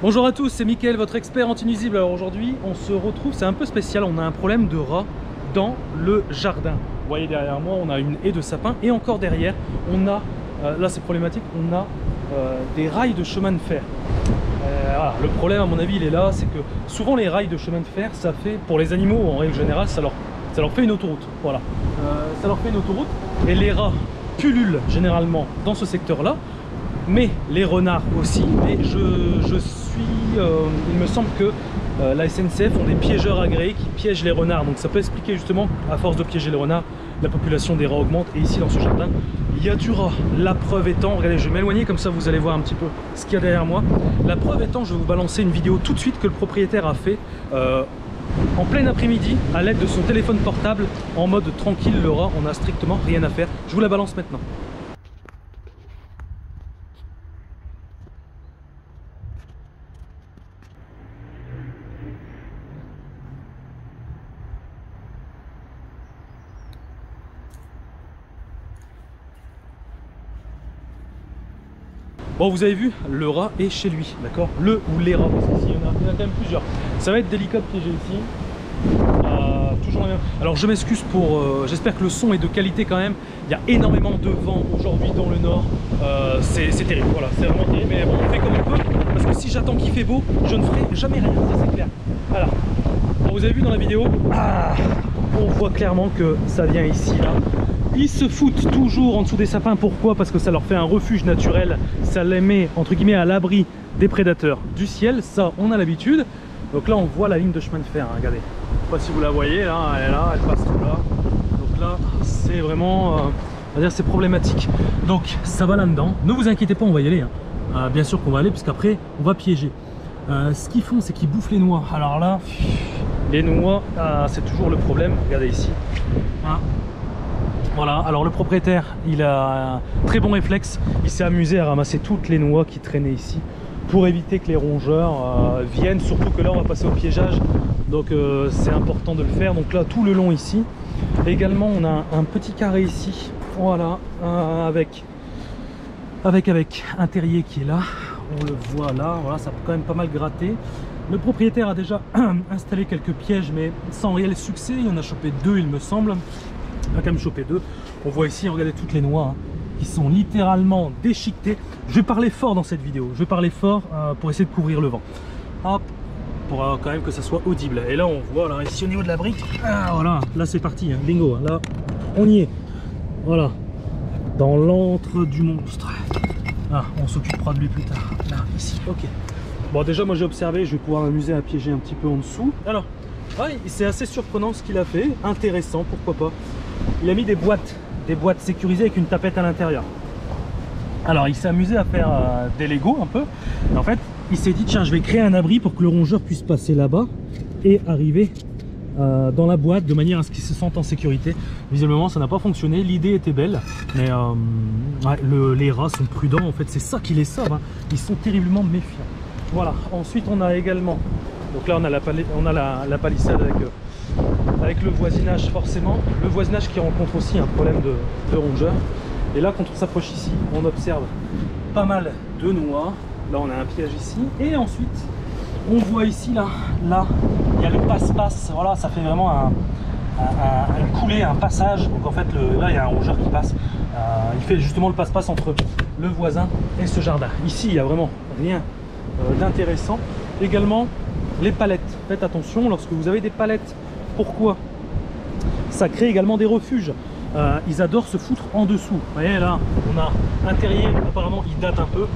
Bonjour à tous, c'est Mickaël, votre expert anti-nuisible. Alors aujourd'hui, on se retrouve, c'est un peu spécial, on a un problème de rats dans le jardin. Vous voyez derrière moi, on a une haie de sapin et encore derrière, on a, là c'est problématique, on a des rails de chemin de fer. Voilà, le problème à mon avis il est là, c'est que souvent les rails de chemin de fer, ça fait, pour les animaux en règle générale, ça leur fait une autoroute. Voilà, ça leur fait une autoroute et les rats pullulent généralement dans ce secteur-là. Mais les renards aussi, mais il me semble que la SNCF ont des piégeurs agréés qui piègent les renards, donc ça peut expliquer justement, à force de piéger les renards, la population des rats augmente. Et ici dans ce jardin, il y a du rat. La preuve étant, regardez, je vais m'éloigner comme ça vous allez voir un petit peu ce qu'il y a derrière moi. La preuve étant, je vais vous balancer une vidéo tout de suite que le propriétaire a fait en plein après-midi à l'aide de son téléphone portable, en mode tranquille. Le rat, on n'a strictement rien à faire. Je vous la balance maintenant. Bon, vous avez vu, le rat est chez lui, d'accord? Le ou les rats, parce qu'ici il y en a quand même plusieurs. Ça va être délicat de piéger ici. Toujours la même. Alors je m'excuse pour... j'espère que le son est de qualité quand même. Il y a énormément de vent aujourd'hui dans le nord. C'est terrible, voilà, c'est vraiment terrible. Mais bon, on fait comme on peut, parce que si j'attends qu'il fait beau, je ne ferai jamais rien, ça c'est clair. Voilà. Bon, vous avez vu dans la vidéo, on voit clairement que ça vient ici, là. Ils se foutent toujours en dessous des sapins. Pourquoi? Parce que ça leur fait un refuge naturel. Ça les met entre guillemets à l'abri des prédateurs du ciel. Ça, on a l'habitude. Donc là, on voit la ligne de chemin de fer. Hein, regardez. Je sais pas si vous la voyez. Là, elle est là, elle passe tout là. Donc là, c'est vraiment, on va dire, c'est problématique. Donc ça va là-dedans. Ne vous inquiétez pas, on va y aller. Hein. Bien sûr qu'on va aller, puisqu'après, on va piéger. Ce qu'ils font, c'est qu'ils bouffent les noix. Alors là, les noix, c'est toujours le problème. Regardez ici. Hein. Voilà, alors le propriétaire, il a un très bon réflexe. Il s'est amusé à ramasser toutes les noix qui traînaient ici pour éviter que les rongeurs viennent, surtout que là on va passer au piégeage, donc c'est important de le faire. Donc là, tout le long ici. Également, on a un petit carré ici, voilà, avec un terrier qui est là. On le voit là, voilà, ça peut quand même pas mal gratter. Le propriétaire a déjà installé quelques pièges, mais sans réel succès. Il en a chopé 2, il me semble. On a quand même chopé 2. On voit ici, regardez toutes les noix hein, qui sont littéralement déchiquetées. Je vais parler fort dans cette vidéo. Je vais parler fort pour essayer de couvrir le vent. Hop, pour quand même que ça soit audible. Et là, on voit là, ici au niveau de la brique. Voilà, là c'est parti, hein, bingo. Là, on y est. Voilà, dans l'antre du monstre. On s'occupera de lui plus tard. Là, ici, ok. Bon, déjà, moi j'ai observé, je vais pouvoir m'amuser à piéger un petit peu en dessous. Alors, c'est assez surprenant ce qu'il a fait. Intéressant, pourquoi pas. Il a mis des boîtes sécurisées avec une tapette à l'intérieur. Alors il s'est amusé à faire des Lego un peu. Et en fait, il s'est dit tiens, je vais créer un abri pour que le rongeur puisse passer là-bas et arriver dans la boîte de manière à ce qu'il se sente en sécurité. Visiblement, ça n'a pas fonctionné. L'idée était belle, mais les rats sont prudents. En fait, c'est ça qui les sauve. Hein. Ils sont terriblement méfiants. Voilà. Ensuite, on a également. Donc là, on a la palissade avec le voisinage, forcément. Le voisinage qui rencontre aussi un problème de rongeurs. Et là, quand on s'approche ici, on observe pas mal de noix. Là, on a un piège ici. Et ensuite, on voit ici, là, il y a le passe-passe. Voilà, ça fait vraiment une coulée, un passage. Donc en fait, là, il y a un rongeur qui passe. Il fait justement le passe-passe entre le voisin et ce jardin. Ici, il n'y a vraiment rien d'intéressant. Également, les palettes. Faites attention lorsque vous avez des palettes. Pourquoi? Ça crée également des refuges. Ils adorent se foutre en dessous. Vous voyez là, on a un terrier, apparemment il date un peu,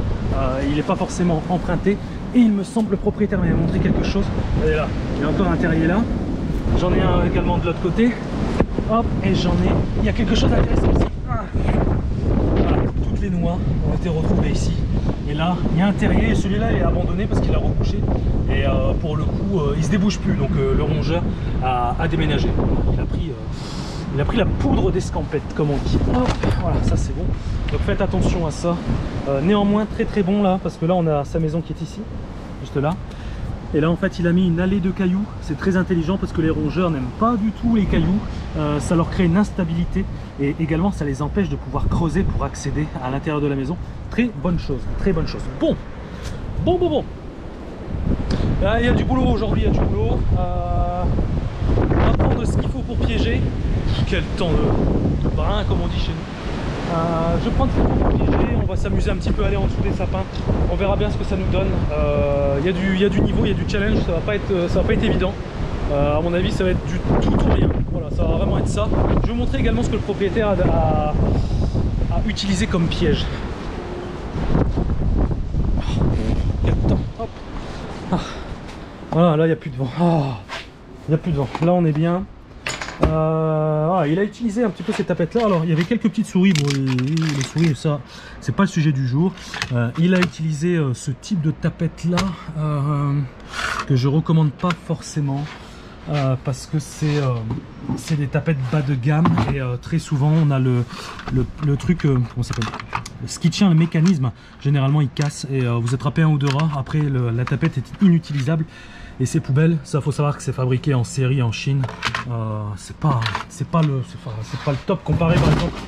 il n'est pas forcément emprunté. Et il me semble, le propriétaire m'avait montré quelque chose. Regardez là, il y a encore un terrier là. J'en ai un également de l'autre côté. Hop, et il y a quelque chose d'intéressant aussi. Voilà, toutes les noix ont été retrouvées ici. Et là, il y a un terrier, et celui-là est abandonné parce qu'il a recouché. Et pour le coup, il se débouche plus. Donc le rongeur a déménagé. Il a pris la poudre d'escampette, comme on dit. Hop, voilà, ça c'est bon. Donc faites attention à ça. Néanmoins, très très bon là, parce que là on a sa maison qui est ici, juste là. Et là en fait il a mis une allée de cailloux. C'est très intelligent parce que les rongeurs n'aiment pas du tout les cailloux. Ça leur crée une instabilité et également ça les empêche de pouvoir creuser pour accéder à l'intérieur de la maison. Très bonne chose, très bonne chose. Bon. Là, il y a du boulot aujourd'hui, il y a du boulot. On va prendre ce qu'il faut pour piéger. Quel temps de brin, comme on dit chez nous. Je prends ce qu'il faut pour piéger, on va s'amuser un petit peu à aller en dessous des sapins. On verra bien ce que ça nous donne. Il y a du niveau, il y a du challenge, ça va pas être évident. À mon avis, ça va être du tout ou rien. Voilà, ça va vraiment être ça. Je vais vous montrer également ce que le propriétaire a utilisé comme piège. Quel temps. Hop. Voilà, là il n'y a plus de vent. Il n'y a plus de vent. Là on est bien. Il a utilisé un petit peu ces tapettes là. Alors il y avait quelques petites souris. Bon, les souris, ça c'est pas le sujet du jour. Il a utilisé ce type de tapette là que je recommande pas forcément. Parce que c'est des tapettes bas de gamme et très souvent on a le truc, comment ça s'appelle, ce qui tient le mécanisme, généralement il casse et vous attrapez un ou deux rats, après la tapette est inutilisable et c'est poubelle. Ça, faut savoir que c'est fabriqué en série en Chine. C'est pas le top comparé par exemple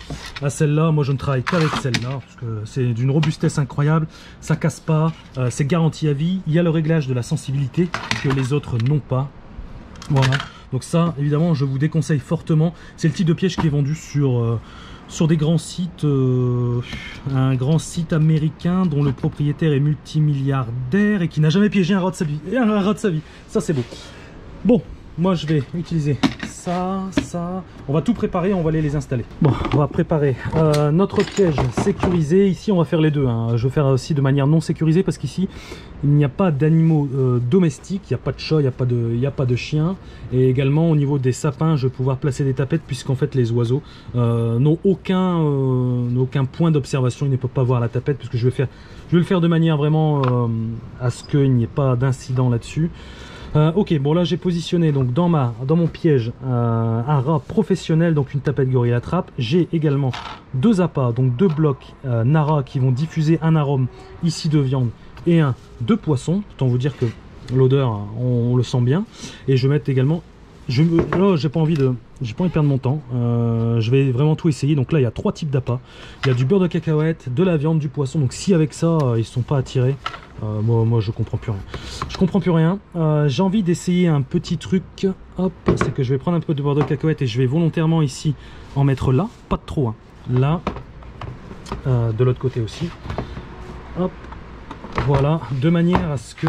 à celle-là. Moi je ne travaille qu'avec celle-là parce que c'est d'une robustesse incroyable, ça casse pas, c'est garanti à vie. Il y a le réglage de la sensibilité que les autres n'ont pas. Voilà, donc ça évidemment je vous déconseille fortement. C'est le type de piège qui est vendu sur des grands sites, un grand site américain dont le propriétaire est multimilliardaire et qui n'a jamais piégé un rat de sa vie. Ça c'est beau. Bon, moi je vais utiliser ça. On va tout préparer, on va aller les installer. Bon, on va préparer notre piège sécurisé. Ici on va faire les deux, hein. Je vais faire aussi de manière non sécurisée parce qu'ici il n'y a pas d'animaux domestiques, il n'y a pas de chat, il n'y a pas de chien. Et également au niveau des sapins, je vais pouvoir placer des tapettes puisqu'en fait les oiseaux n'ont aucun point d'observation, ils ne peuvent pas voir la tapette puisque je vais le faire de manière vraiment à ce qu'il n'y ait pas d'incident là-dessus. Ok, bon là j'ai positionné donc dans mon piège un rat professionnel, donc une tapette Gorilla Trap. J'ai également deux appâts, donc deux blocs Nara qui vont diffuser un arôme ici de viande et un de poisson. Autant vous dire que l'odeur, on le sent bien. Et je vais mettre également, là j'ai pas envie de perdre mon temps. Je vais vraiment tout essayer. Donc là il y a trois types d'appâts. Il y a du beurre de cacahuète, de la viande, du poisson. Donc si avec ça ils sont pas attirés, moi je comprends plus rien. Je comprends plus rien. J'ai envie d'essayer un petit truc. Hop, c'est que je vais prendre un peu de beurre de cacahuète et je vais volontairement ici en mettre là, pas de trop, hein. Là, de l'autre côté aussi. Hop, voilà, de manière à ce que,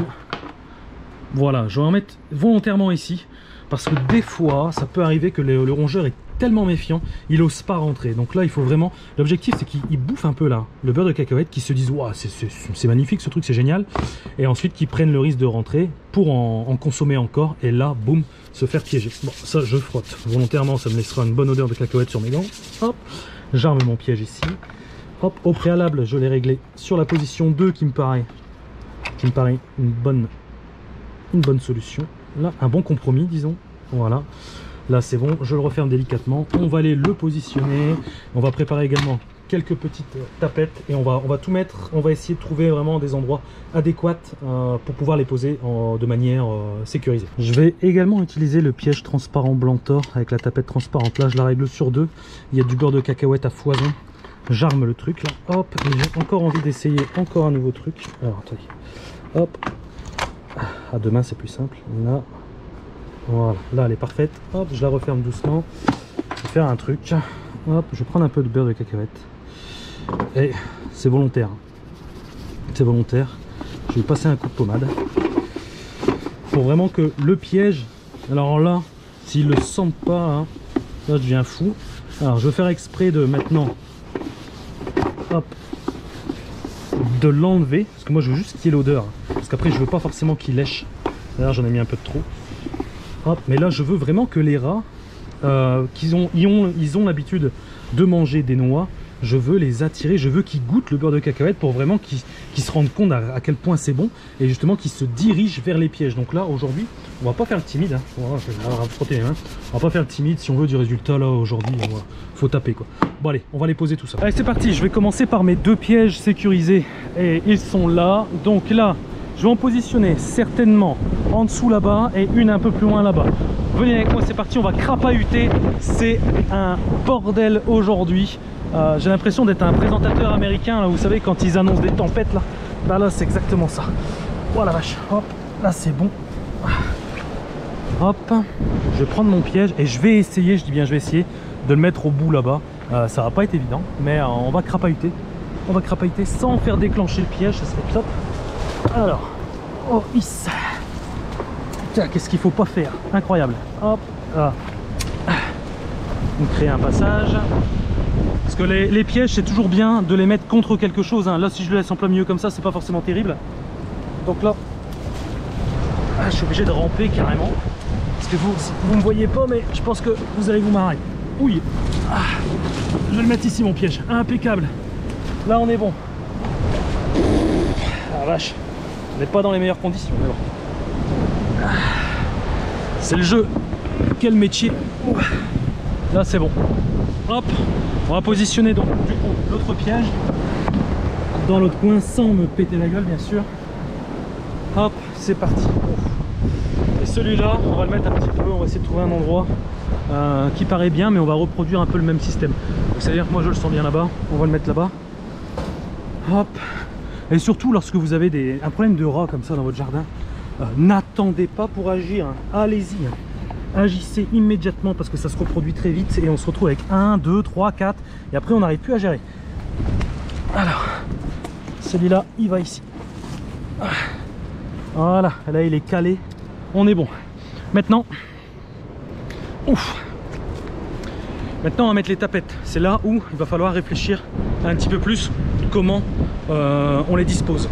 voilà, je vais en mettre volontairement ici parce que des fois ça peut arriver que le rongeur est tellement méfiant, il n'ose pas rentrer. Donc là il faut vraiment, l'objectif c'est qu'il bouffe un peu là le beurre de cacahuète, qu'il se dise waouh c'est magnifique ce truc, c'est génial, et ensuite qu'ils prennent le risque de rentrer pour en consommer encore et là boum se faire piéger. Bon, ça je frotte volontairement, ça me laissera une bonne odeur de cacahuète sur mes gants. Hop, j'arme mon piège ici. Hop, au préalable je l'ai réglé sur la position 2 qui me paraît une bonne solution. Là un bon compromis disons. Voilà, là c'est bon, je le referme délicatement. On va aller le positionner. On va préparer également quelques petites tapettes et on va tout mettre. On va essayer de trouver vraiment des endroits adéquats pour pouvoir les poser de manière sécurisée. Je vais également utiliser le piège transparent blanc tort avec la tapette transparente. Là je la règle sur 2. Il y a du beurre de cacahuète à foison. J'arme le truc là. Hop, j'ai encore envie d'essayer encore un nouveau truc. Alors attendez. Hop. À deux mains c'est plus simple. Là. Voilà, là elle est parfaite. Hop, je la referme doucement. Je vais faire un truc. Hop, je vais prendre un peu de beurre de cacahuète. Et c'est volontaire. C'est volontaire. Je vais passer un coup de pommade. Pour vraiment que le piège. Alors là, s'ils le sentent pas, hein, là je deviens fou. Alors je vais faire exprès de maintenant. Hop. De l'enlever. Parce que moi je veux juste qu'il y ait l'odeur. Parce qu'après je veux pas forcément qu'il lèche. D'ailleurs j'en ai mis un peu de trop. Hop, mais là je veux vraiment que les rats ils ont l'habitude de manger des noix, je veux les attirer, je veux qu'ils goûtent le beurre de cacahuète pour vraiment qu'ils se rendent compte à quel point c'est bon et justement qu'ils se dirigent vers les pièges. Donc là aujourd'hui on va pas faire le timide, hein. On va frotter les mains. On va pas faire le timide si on veut du résultat. Là aujourd'hui faut taper quoi. Bon allez, on va les poser tout ça. Allez c'est parti, je vais commencer par mes deux pièges sécurisés et ils sont là. Donc là je vais en positionner certainement en dessous là-bas et une un peu plus loin là-bas. Venez avec moi, c'est parti, on va crapahuter. C'est un bordel aujourd'hui. J'ai l'impression d'être un présentateur américain, là, vous savez, quand ils annoncent des tempêtes, là. Bah là, c'est exactement ça. Oh la vache, hop, là c'est bon. Hop, je vais prendre mon piège et je vais essayer, je dis bien je vais essayer de le mettre au bout là-bas. Ça va pas être évident, mais on va crapahuter. On va crapahuter sans faire déclencher le piège, ça serait top. Alors, oh, is. Tiens, qu'est-ce qu'il faut pas faire? Incroyable. Hop, là. On crée un passage. Parce que les pièges, c'est toujours bien de les mettre contre quelque chose. Hein. Là, si je le laisse en plein milieu comme ça, c'est pas forcément terrible. Donc là, je suis obligé de ramper carrément. Parce que vous me voyez pas, mais je pense que vous allez vous marrer. Oui. Je vais le mettre ici, mon piège. Impeccable. Là, on est bon. Ah vache. On n'est pas dans les meilleures conditions, mais bon. C'est le jeu. Quel métier. Là, c'est bon. Hop. On va positionner donc du coup l'autre piège dans l'autre coin sans me péter la gueule, bien sûr. Hop, c'est parti. Et celui-là, on va le mettre un petit peu, on va essayer de trouver un endroit qui paraît bien, mais on va reproduire un peu le même système. C'est-à-dire que moi je le sens bien là-bas, on va le mettre là-bas. Hop. Et surtout lorsque vous avez un problème de rat comme ça dans votre jardin, n'attendez pas pour agir, hein. Allez-y. Hein. Agissez immédiatement parce que ça se reproduit très vite et on se retrouve avec 1, 2, 3, 4 et après on n'arrive plus à gérer. Alors, celui-là, il va ici. Voilà, là il est calé, on est bon. Maintenant, maintenant on va mettre les tapettes. C'est là où il va falloir réfléchir un petit peu plus comment on les dispose.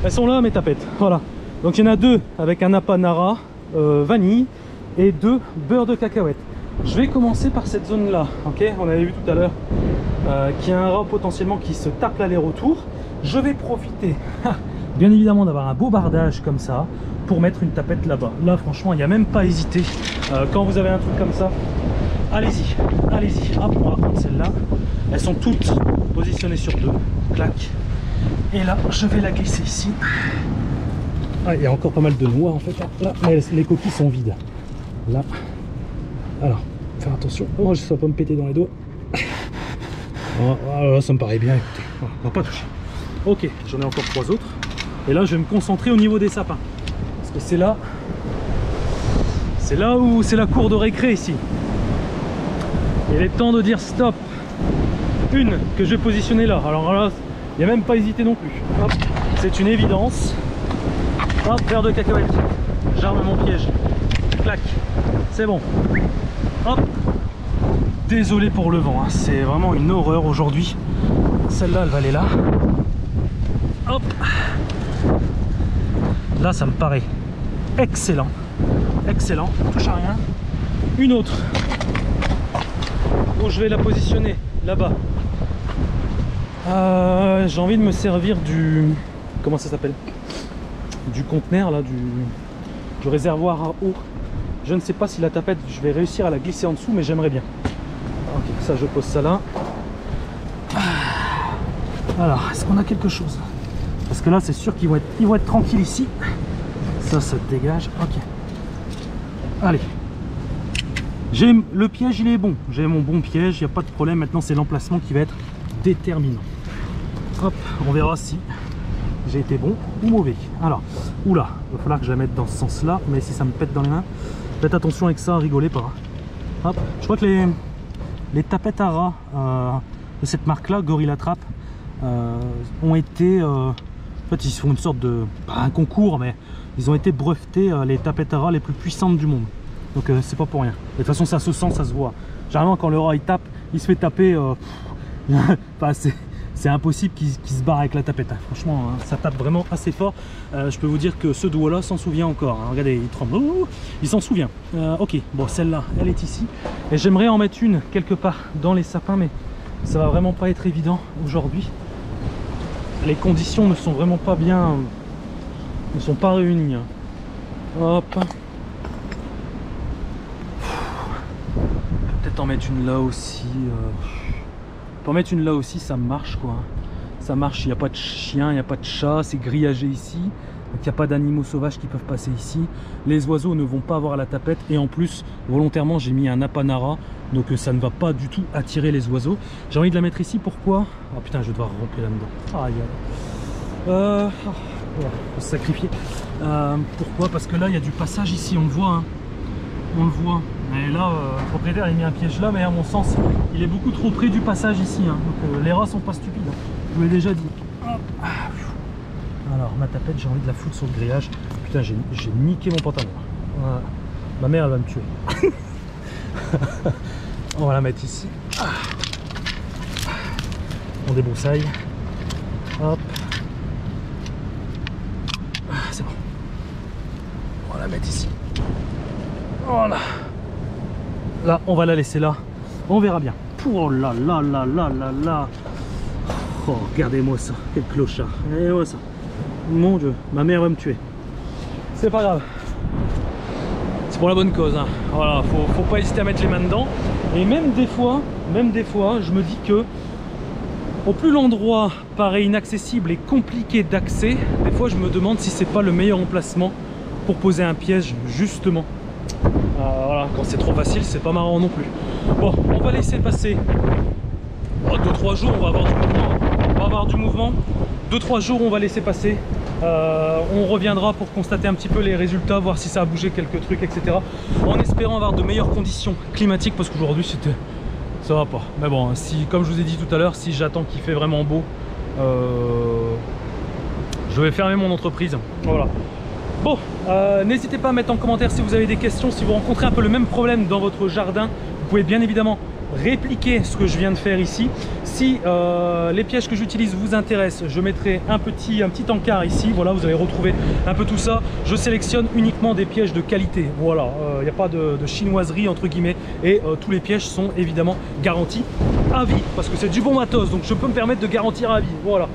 Elles sont là mes tapettes, voilà. Donc il y en a deux avec un Apanara vanille et 2 beurre de cacahuète. Je vais commencer par cette zone là, ok. On avait vu tout à l'heure qu'il y a un rat potentiellement qui se tape l'aller-retour. Je vais profiter bien évidemment d'avoir un beau bardage comme ça pour mettre une tapette là-bas. Là franchement il n'y a même pas à hésiter. Quand vous avez un truc comme ça, allez-y, allez-y. Hop, on va prendre celle-là. Elles sont toutes positionnées sur 2, clac. Et là je vais la glisser ici. Ah, il y a encore pas mal de noix en fait là, mais les coquilles sont vides. Là, alors, faire attention, oh, je ne vais pas me péter dans les doigts. Oh, ça me paraît bien, écoutez, on va pas toucher. Ok, j'en ai encore 3 autres. Et là, je vais me concentrer au niveau des sapins. Parce que c'est là où c'est la cour de récré ici. Il est temps de dire stop. Une que je vais positionner là. Alors là, il n'y a même pas hésité non plus. C'est une évidence. Hop, beurre de cacahuète. J'arme mon piège. Clac, c'est bon. Hop. Désolé pour le vent, hein. C'est vraiment une horreur aujourd'hui. Celle-là, elle va aller là. Hop. Là, ça me paraît excellent. Excellent, on touche à rien. Une autre où je vais la positionner là-bas. J'ai envie de me servir du... Comment ça s'appelle? Du conteneur là, du réservoir à eau. Je ne sais pas si la tapette, je vais réussir à la glisser en dessous, mais j'aimerais bien. Ok, ça je pose ça là. Alors, est-ce qu'on a quelque chose? Parce que là, c'est sûr qu'ils vont être tranquilles ici. Ça se dégage. Ok. Allez. Le piège, il est bon. J'ai mon bon piège, il n'y a pas de problème. Maintenant, c'est l'emplacement qui va être déterminant. Hop, on verra si j'ai été bon ou mauvais. Alors, oula, il va falloir que je la mette dans ce sens-là. Mais si ça me pète dans les mains, faites attention avec ça, rigolez pas. Hop, je crois que les tapettes à rats de cette marque-là, Gorilla Trap, ont été... en fait, ils font une sorte de... pas un concours, mais ils ont été brevetés les tapettes à rats les plus puissantes du monde. Donc c'est pas pour rien. De toute façon, ça se sent, ça se voit. Généralement, quand le rat il tape, il se fait taper. Enfin, c'est impossible qu'il se barre avec la tapette. Hein. Franchement, hein, ça tape vraiment assez fort. Je peux vous dire que ce doigt-là s'en souvient encore. Hein. Regardez, il tremble. Il s'en souvient. Ok, bon, celle-là, elle est ici. Et j'aimerais en mettre une quelque part dans les sapins, mais ça va vraiment pas être évident aujourd'hui. Les conditions ne sont vraiment pas bien, ne sont pas réunies. Hop. Peut-être en mettre une là aussi. Pour en mettre une là aussi, ça marche quoi. Ça marche, il n'y a pas de chien, il n'y a pas de chat, c'est grillagé ici. Donc il n'y a pas d'animaux sauvages qui peuvent passer ici. Les oiseaux ne vont pas avoir la tapette. Et en plus, volontairement, j'ai mis un Apanara. Donc ça ne va pas du tout attirer les oiseaux. J'ai envie de la mettre ici, pourquoi? Oh putain, je vais devoir remplir là-dedans. Aïe, aïe. faut se sacrifier. Pourquoi? Parce que là il y a du passage ici, on le voit, hein. On le voit. Et là, le propriétaire a mis un piège là, mais à mon sens, il est beaucoup trop près du passage ici, hein. Donc les rats sont pas stupides, hein. Je vous l'ai déjà dit. Alors ma tapette, j'ai envie de la foutre sur le grillage. Putain, j'ai niqué mon pantalon. Voilà. Ma mère elle va me tuer. On va la mettre ici. On débroussaille. Hop. C'est bon. On va la mettre ici. Voilà. Là, on va la laisser là. On verra bien. Oh là là là là là là. Oh, regardez-moi ça. Quel clochard. Regardez-moi ça. Mon Dieu, ma mère va me tuer. C'est pas grave. C'est pour la bonne cause, hein. Voilà, faut pas hésiter à mettre les mains dedans. Et même des fois, je me dis que au plus l'endroit paraît inaccessible et compliqué d'accès, des fois je me demande si c'est pas le meilleur emplacement pour poser un piège, justement. Voilà, quand c'est trop facile, c'est pas marrant non plus. Bon, on va laisser passer 2-3 jours, on va avoir du mouvement. On va avoir du mouvement. 2-3 jours, on va laisser passer. On reviendra pour constater un petit peu les résultats, voir si ça a bougé quelques trucs, etc. En espérant avoir de meilleures conditions climatiques, parce qu'aujourd'hui c'était... ça va pas. Mais bon, si, comme je vous ai dit tout à l'heure, si j'attends qu'il fait vraiment beau, je vais fermer mon entreprise. Voilà. Bon, n'hésitez pas à mettre en commentaire si vous avez des questions, si vous rencontrez un peu le même problème dans votre jardin. Vous pouvez bien évidemment répliquer ce que je viens de faire ici. Si les pièges que j'utilise vous intéressent, je mettrai un petit encart ici. Voilà, vous allez retrouver un peu tout ça. Je sélectionne uniquement des pièges de qualité. Voilà, il n'y a pas de chinoiserie entre guillemets. Et tous les pièges sont évidemment garantis à vie, parce que c'est du bon matos, donc je peux me permettre de garantir à vie. Voilà.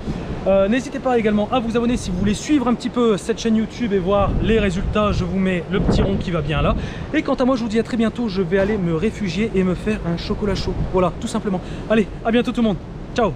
N'hésitez pas également à vous abonner si vous voulez suivre un petit peu cette chaîne YouTube et voir les résultats. Je vous mets le petit rond qui va bien là. Et quant à moi, je vous dis à très bientôt. Je vais aller me réfugier et me faire un chocolat chaud. Voilà, tout simplement. Allez, à bientôt tout le monde. Ciao.